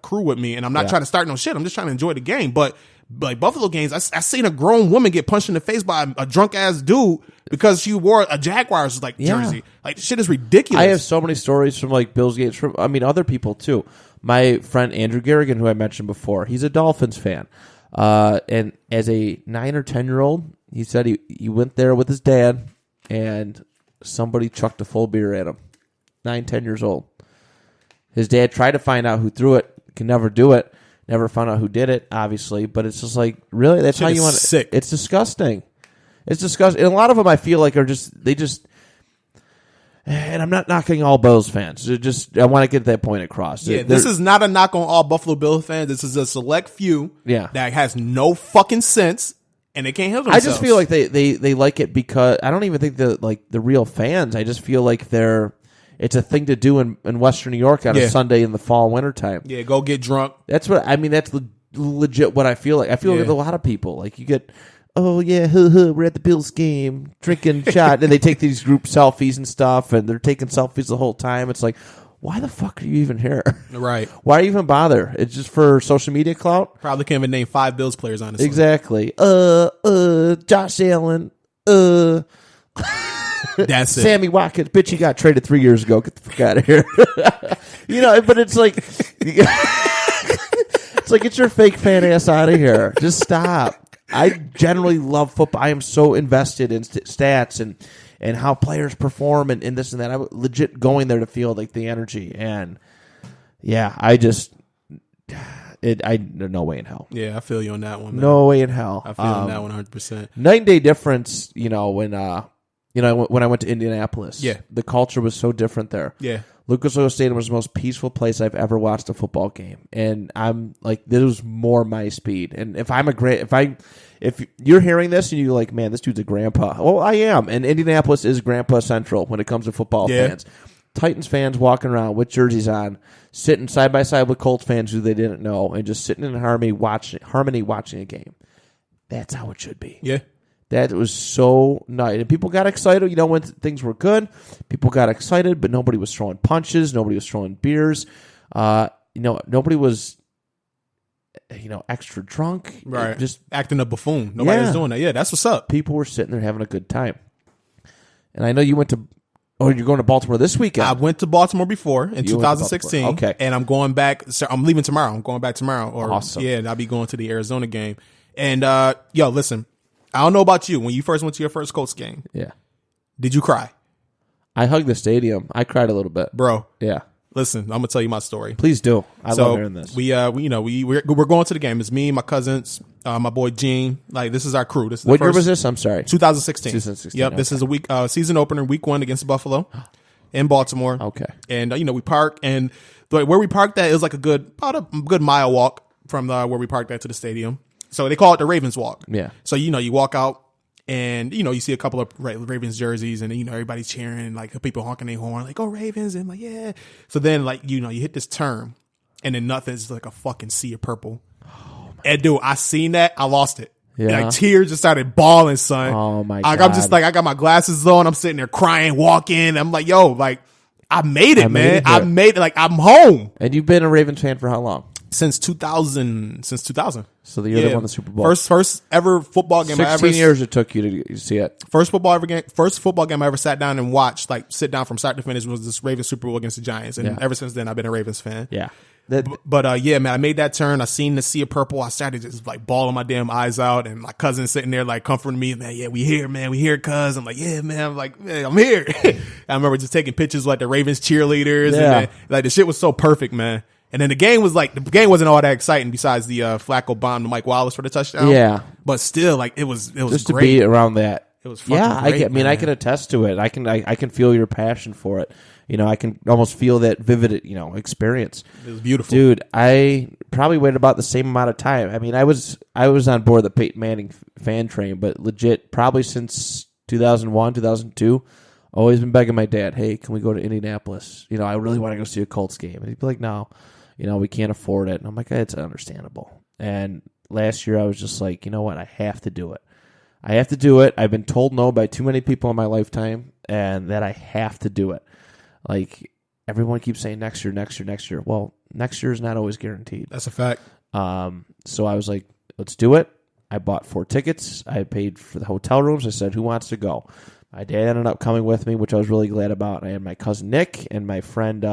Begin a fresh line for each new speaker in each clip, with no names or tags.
crew with me, and I'm not trying to start no shit. I'm just trying to enjoy the game. But like Buffalo games, I seen a grown woman get punched in the face by a drunk ass dude because she wore a Jaguars jersey. Like, shit is ridiculous.
I have so many stories from like Bills games, from other people too. My friend Andrew Garrigan, who I mentioned before, he's a Dolphins fan, and as a 9 or 10-year-old, he said he went there with his dad, and somebody chucked a full beer at him. 9, 10 years old. His dad tried to find out who threw it, can never do it. Never found out who did it, obviously, but it's just like, really? That's how you want it?
Sick.
It's disgusting. It's disgusting. And a lot of them I feel like are just, and I'm not knocking all Bills fans. I want to get that point across.
Yeah, this is not a knock on all Buffalo Bills fans. This is a select few that has no fucking sense, and they can't help themselves.
I just feel like they like it because, I don't even think the real fans. I just feel like it's a thing to do in Western New York on a Sunday in the fall, winter time.
Yeah, go get drunk.
That's what I mean. That's legit what I feel like. I feel like with a lot of people, like you get, oh yeah, we're at the Bills game, drinking shot, and they take these group selfies and stuff, and they're taking selfies the whole time. It's like, why the fuck are you even here?
Right.
Why even bother? It's just for social media clout?
Probably can't even name 5 Bills players, honestly.
Exactly. Josh Allen,
That's it.
Sammy Watkins, bitch, he got traded 3 years ago. Get the fuck out of here. But it's like, get your fake fan ass out of here. Just stop. I generally love football. I am so invested in stats and how players perform and this and that. I'm legit going there to feel like the energy. And yeah, no way in hell.
Yeah, I feel you on that one, man.
No way in hell.
I feel you on that 100%.
Night and day difference, when I went to Indianapolis.
Yeah.
The culture was so different there.
Yeah.
Lucas Oil Stadium was the most peaceful place I've ever watched a football game. And I'm like, this was more my speed. And if you're hearing this and you're like, man, this dude's a grandpa. Well, I am. And Indianapolis is grandpa central when it comes to football fans. Titans fans walking around with jerseys on, sitting side by side with Colts fans who they didn't know, and just sitting in harmony watching a game. That's how it should be.
Yeah.
That was so nice. And people got excited, when things were good. People got excited, but nobody was throwing punches. Nobody was throwing beers. Nobody was, extra drunk.
Right.
Just
acting a buffoon. Nobody was doing that. Yeah, that's what's up.
People were sitting there having a good time. And I know you went to, you're going to Baltimore this weekend.
I went to Baltimore before in 2016.
Okay.
And I'm going back. So I'm leaving tomorrow. I'm going back tomorrow.
Awesome.
Yeah, and I'll be going to the Arizona game. And, listen. I don't know about you. When you first went to your first Colts game, did you cry?
I hugged the stadium. I cried a little bit,
bro.
Yeah.
Listen, I'm gonna tell you my story.
Please do. I love hearing this.
We're going to the game. It's me, my cousins, my boy Gene. Like, this is our crew. This is
what year was this? I'm sorry.
2016.
2016.
Yep.
Okay.
This is a season opener, week 1 against Buffalo in Baltimore.
Okay.
And we park, and where we parked at is like about a good mile walk from where we parked at to the stadium. So they call it the Ravens Walk.
Yeah.
So, you walk out and, you see a couple of Ravens jerseys and, everybody's cheering, like people honking their horn, like, oh, Ravens. And like, yeah. So then you hit this turn and then nothing's like a fucking sea of purple. Oh, and dude, I seen that. I lost it.
Yeah.
And, tears just started bawling, son.
Oh my God.
I'm just like, I got my glasses on. I'm sitting there crying, walking. I'm like, yo, like, I made it, man. I made it. Like, I'm home.
And you've been a Ravens fan for how long?
Since 2000.
So the year they won the Super Bowl.
First ever football game
16 years it took you to see it.
First football game I ever sat down and watched, like sit down from start to finish, was this Ravens Super Bowl against the Giants. And ever since then, I've been a Ravens fan.
Yeah.
But man, I made that turn. I seen the sea of purple. I started just like bawling my damn eyes out, and my cousin sitting there like comforting me. Man, yeah, we here, man. We here, cuz. I'm like, yeah, man. I'm like, man, I'm here. I remember just taking pictures with, like the Ravens cheerleaders.
Yeah.
And like the shit was so perfect, man. And then the game wasn't all that exciting besides the Flacco bomb to Mike Wallace for the touchdown.
Yeah.
But still, like it was
just
great.
To be around that.
It was fucking great,
I can attest to it. I can feel your passion for it. I can almost feel that vivid, experience.
It was beautiful.
Dude, I probably waited about the same amount of time. I mean, I was on board the Peyton Manning fan train, but legit probably since 2001, 2002, always been begging my dad, hey, can we go to Indianapolis? I really want to go see a Colts game. And he'd be like, no, we can't afford it. And I'm like, it's understandable. And last year I was just like, you know what? I have to do it. I have to do it. I've been told no by too many people in my lifetime, and that I have to do it. Like, everyone keeps saying next year, next year, next year. Well, next year is not always guaranteed.
That's a fact.
So I was like, let's do it. I bought 4 tickets. I paid for the hotel rooms. I said, who wants to go? My dad ended up coming with me, which I was really glad about. I had my cousin Nick and my friend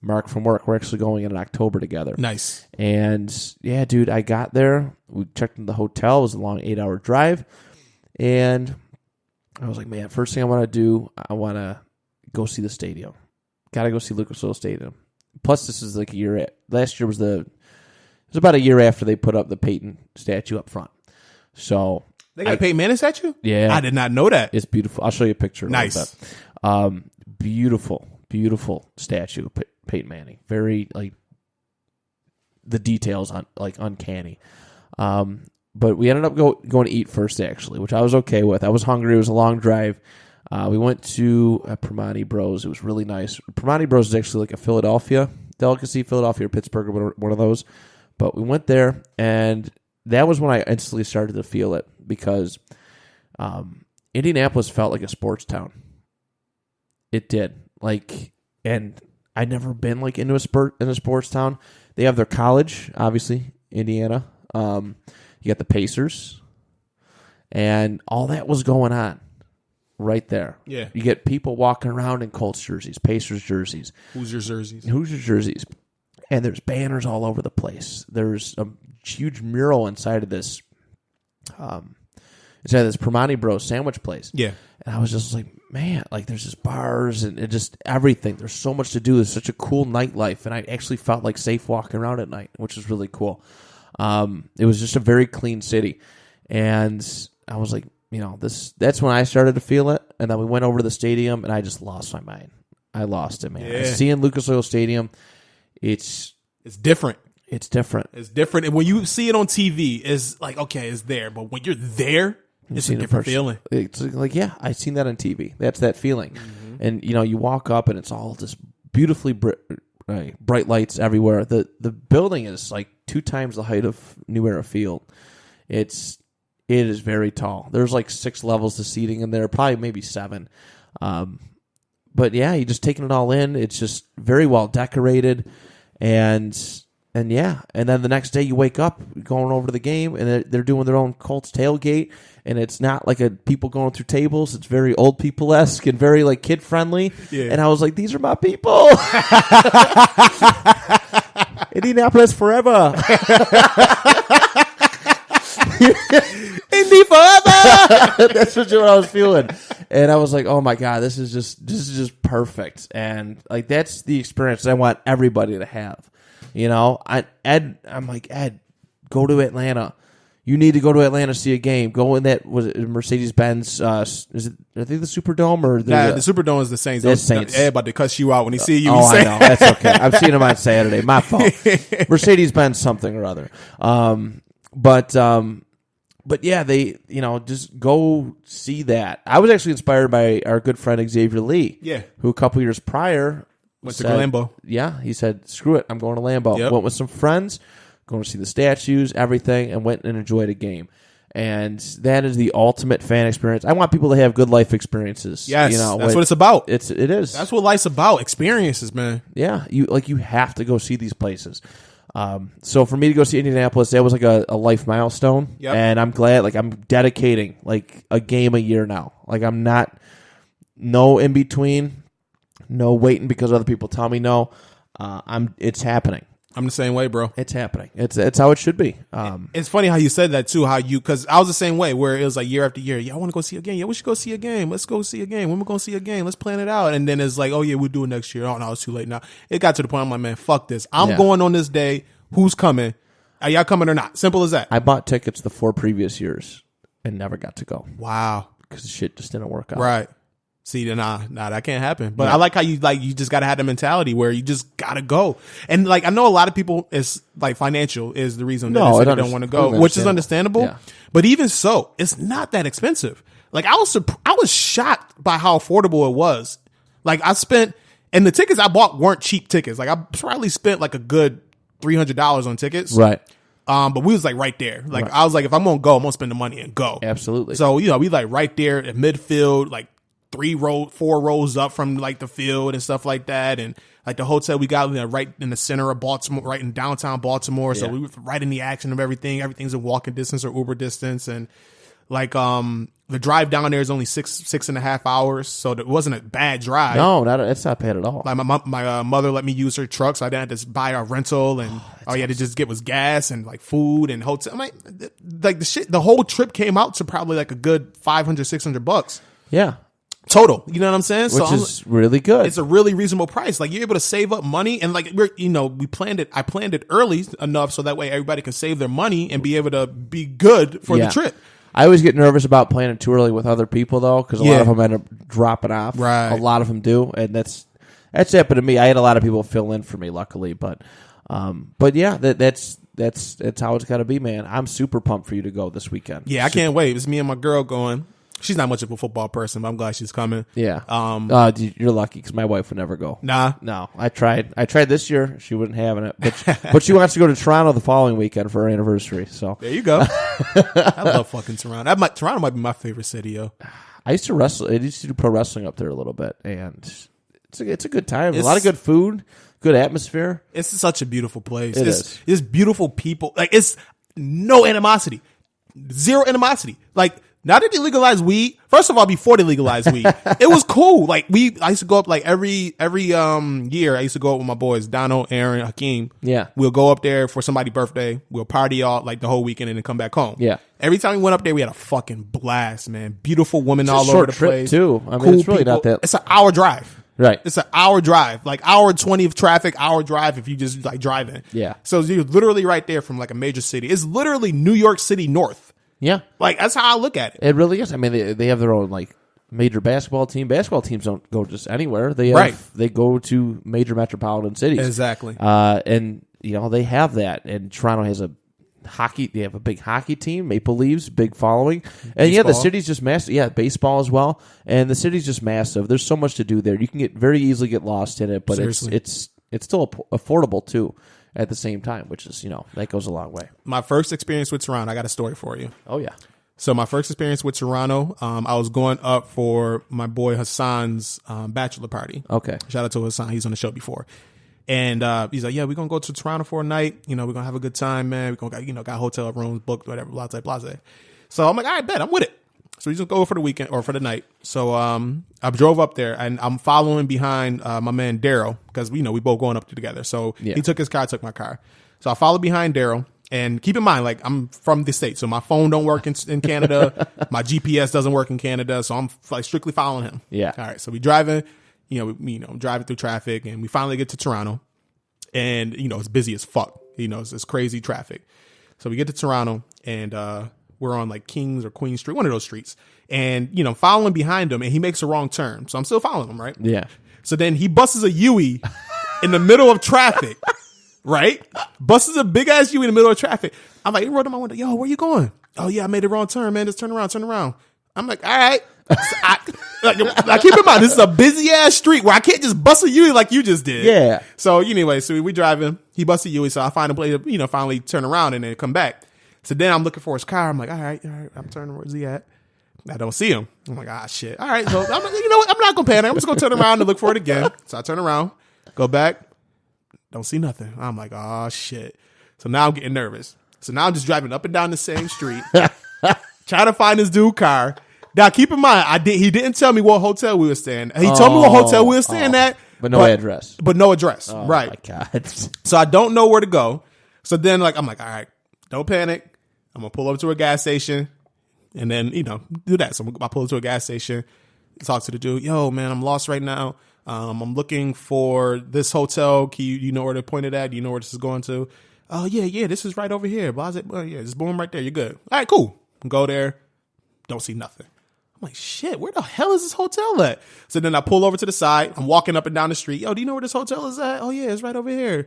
Mark from work. We're actually going in October together.
Nice.
And yeah, dude, I got there. We checked into the hotel. It was a long 8-hour drive. And I was like, man, first thing I want to do, I want to go see the stadium. Got to go see Lucas Oil Stadium. Plus, this is like a year. Last year was about a year after they put up the Peyton statue up front. So
they got a Peyton Manning statue?
Yeah.
I did not know that.
It's beautiful. I'll show you a picture.
Nice.
Beautiful, beautiful statue of Peyton Manning. Very, like, the details on like uncanny. But we ended up going to eat first, actually, which I was okay with. I was hungry. It was a long drive. We went to Primanti Bros. It was really nice. Primanti Bros is actually like a Philadelphia delicacy, Philadelphia or Pittsburgh, or one of those. But we went there, and that was when I instantly started to feel it, because Indianapolis felt like a sports town. It did. Like, and I'd never been like in a sports town. They have their college, obviously, Indiana. You got the Pacers, and all that was going on right there.
Yeah.
You get people walking around in Colts jerseys, Pacers jerseys.
Hoosier jerseys.
And there's banners all over the place. There's a huge mural inside of this Primanti Bros sandwich place.
Yeah.
And I was just like, man, like there's just bars and just everything. There's so much to do. There's such a cool nightlife. And I actually felt like safe walking around at night, which was really cool. It was just a very clean city. And I was like, you know, that's when I started to feel it. And then we went over to the stadium, and I just lost my mind. I lost it, man.
Yeah.
Seeing Lucas Oil Stadium, it's
different.
It's different.
It's different. And when you see it on TV, it's like, okay, it's there. But when you're there, it's a different feeling.
It's like, yeah, I've seen that on TV. That's that feeling. Mm-hmm. And, you know, you walk up, and it's all just beautifully bright lights everywhere. The building is like 2 times the height of New Era Field. It is very tall. There's like 6 levels to seating in there, probably maybe 7. But yeah, you're just taking it all in. It's just very well decorated, and yeah. And then the next day you wake up going over to the game, and they're doing their own Colts tailgate, and it's not like people going through tables. It's very old people-esque and very like kid friendly. Yeah. And I was like, these are my people. Indianapolis forever. Indy forever. That's what I was feeling, and I was like, "Oh my god, this is just perfect." And like that's the experience I want everybody to have. You know, I'm like, Ed, go to Atlanta. You need to go to Atlanta to see a game. Go in that Mercedes-Benz. Is it? I think the Superdome or the
Superdome is the Saints.
That's Saints.
Ed about to cuss you out when he see you.
I know. That's okay. I've seen him on Saturday. My fault. Mercedes-Benz something or other. But yeah, they, you know, just go see that. I was actually inspired by our good friend Xavier Lee.
Yeah.
Who a couple years prior
went to Lambeau.
Yeah. He said, screw it. I'm going to Lambeau.
Yep.
Went with some friends, going to see the statues, everything, and went and enjoyed a game. And that is the ultimate fan experience. I want people to have good life experiences.
Yes.
You know,
that's what it's about.
It is.
That's what life's about. Experiences, man.
Yeah. You have to go see these places. So for me to go see Indianapolis, that was like a life milestone.
Yep.
And I'm glad, like I'm dedicating like a game a year now. Like I'm not, no in between, no waiting because other people tell me no. It's happening.
I'm the same way, bro.
It's happening. It's how it should be.
It's funny how you said that too. Because I was the same way, where it was like year after year. Yeah, I want to go see a game. Yeah, we should go see a game. Let's go see a game. When we going to see a game? Let's plan it out. And then it's like, oh yeah, we'll do it next year. Oh no, it's too late now. It got to the point I'm like, man, fuck this. I'm going on this day. Who's coming? Are y'all coming or not? Simple as that.
I bought tickets the 4 previous years and never got to go.
Wow,
because the shit just didn't work out.
Right. See, nah, that can't happen. But I like how you just gotta have the mentality where you just gotta go. And like I know a lot of people is like financial is the reason they don't want to go, which is understandable. Yeah. But even so, it's not that expensive. Like I was shocked by how affordable it was. Like I spent, and the tickets I bought weren't cheap tickets. Like I probably spent like a good $300 on tickets.
Right.
But we was like right there. Like I was like, if I'm gonna go, I'm gonna spend the money and go.
Absolutely.
So, you know, we like right there at midfield, like 4 rows up from like the field and stuff like that. And like the hotel we got right in the center of Baltimore, right in downtown Baltimore. So we were right in the action of everything. Everything's in walking distance or Uber distance. And like, the drive down there is only 6.5 hours. So it wasn't a bad drive.
No, it's not bad at all.
Like my mother let me use her truck, so I didn't have to buy a rental, and all you had to just get was gas and like food and hotel. I'm like the whole trip came out to probably like a good $500-$600
Yeah.
total. You know what I'm saying?
Which is really good.
It's a really reasonable price. Like you're able to save up money, and like we planned it. I planned it early enough so that way everybody can save their money and be able to be good for the trip.
I always get nervous about planning too early with other people, though, because a lot of them end up dropping off.
Right.
A lot of them do, and that's happened to me. I had a lot of people fill in for me, luckily, but yeah, that's how it's got to be, man. I'm super pumped for you to go this weekend.
Yeah, I can't wait. It's me and my girl going. She's not much of a football person, but I'm glad she's coming.
Yeah. You're lucky because my wife would never go.
Nah.
No, I tried this year. She wasn't having it, but she wants to go to Toronto the following weekend for her anniversary. So
there you go. I love fucking Toronto. Toronto might be my favorite city, yo.
I used to wrestle. I used to do pro wrestling up there a little bit, and it's a good time. A lot of good food, good atmosphere.
It's such a beautiful place.
It's
beautiful people. Like it's no animosity, zero animosity. Like. Now that they legalized weed, first of all, before they legalized weed, it was cool. Like I used to go up like every year. I used to go up with my boys, Donald, Aaron, Hakeem.
Yeah,
we'll go up there for somebody's birthday. We'll party all like the whole weekend and then come back home.
Yeah.
Every time we went up there, we had a fucking blast, man. Beautiful women
it's
all over the place
too. I mean,
cool
it's really
people.
not that.
It's an hour drive.
Right.
It's an hour drive, like hour 20 of traffic, hour drive if you just like driving.
Yeah.
So you're literally right there from like a major city. It's literally New York City North.
Yeah.
Like, that's how I look at it.
It really is. I mean, they have their own, like, major basketball team. Basketball teams don't go just anywhere. They go to major metropolitan cities.
Exactly.
And, they have that. And Toronto has they have a big hockey team, Maple Leafs, big following. And,
baseball.
The city's just massive. Yeah, baseball as well. And the city's just massive. There's so much to do there. You can very easily get lost in it, but it's still affordable, too. At the same time, which is, that goes a long way.
My first experience with Toronto, I got a story for you.
Oh, yeah.
So my first experience with Toronto, I was going up for my boy Hassan's bachelor party.
Okay.
Shout out to Hassan. He's on the show before. And he's like, yeah, we're going to go to Toronto for a night. We're going to have a good time, man. We're going to, got hotel rooms booked, whatever, blah, blah, blah. So I'm like, all right, bet. I'm with it. So we just go for the weekend or for the night. So I drove up there and I'm following behind my man Daryl because we both going up together. So he took his car, I took my car. So I followed behind Daryl. And keep in mind, like I'm from the States, so my phone don't work in Canada. My GPS doesn't work in Canada, so I'm like strictly following him.
Yeah.
All right. So we driving, driving through traffic, and we finally get to Toronto, and it's busy as fuck. It's crazy traffic. So we get to Toronto, and we're on like Kings or Queen Street, one of those streets. And, following behind him and he makes a wrong turn. So I'm still following him, right?
Yeah.
So then he busts a Yui in the middle of traffic, right? Busts a big ass Yui in the middle of traffic. I'm like, he rolled in my window. Yo, where you going? Oh yeah, I made a wrong turn, man. Just turn around. I'm like, all right. So I keep in mind, this is a busy ass street where I can't just bust a Yui like you just did.
Yeah.
So anyway, we driving. He busts a Yui. So I find a place to, finally turn around and then come back. So then I'm looking for his car. I'm like, all right, I'm turning. Where's he at? I don't see him. I'm like, shit. All right. So I'm like, you know what? I'm not going to panic. I'm just going to turn around and look for it again. So I turn around, go back. Don't see nothing. I'm like, shit. So now I'm getting nervous. So now I'm just driving up and down the same street, trying to find this dude's car. Now, keep in mind, he didn't tell me what hotel we were staying. He told me what hotel we were staying at.
But no address.
But no address.
Oh,
right.
My God.
So I don't know where to go. So then I'm like, all right, don't panic. I'm going to pull up to a gas station and then, do that. So I pull up to a gas station, talk to the dude. Yo, man, I'm lost right now. I'm looking for this hotel. You know where to point it at? Do you know where this is going to? Oh, yeah, this is right over here. Yeah, just boom right there. You're good. All right, cool. Go there. Don't see nothing. I'm like, shit, where the hell is this hotel at? So then I pull over to the side. I'm walking up and down the street. Yo, do you know where this hotel is at? Oh, yeah, it's right over here.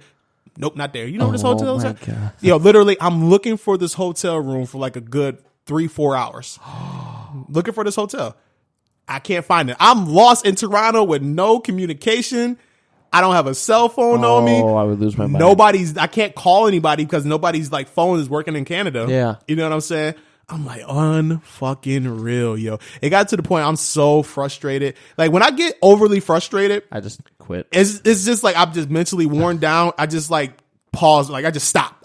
Nope, not there. You know where this hotel is at?
God.
Yo, literally, I'm looking for this hotel room for like a good 3-4 hours. Looking for this hotel. I can't find it. I'm lost in Toronto with no communication. I don't have a cell phone on me.
Oh, I would lose my mind.
I can't call anybody because nobody's like phone is working in Canada.
Yeah.
You know what I'm saying? I'm like, unfucking real, yo. It got to the point I'm so frustrated. Like when I get overly frustrated,
I just quit.
it's just like I'm just mentally worn down. I just like pause, like I just stop.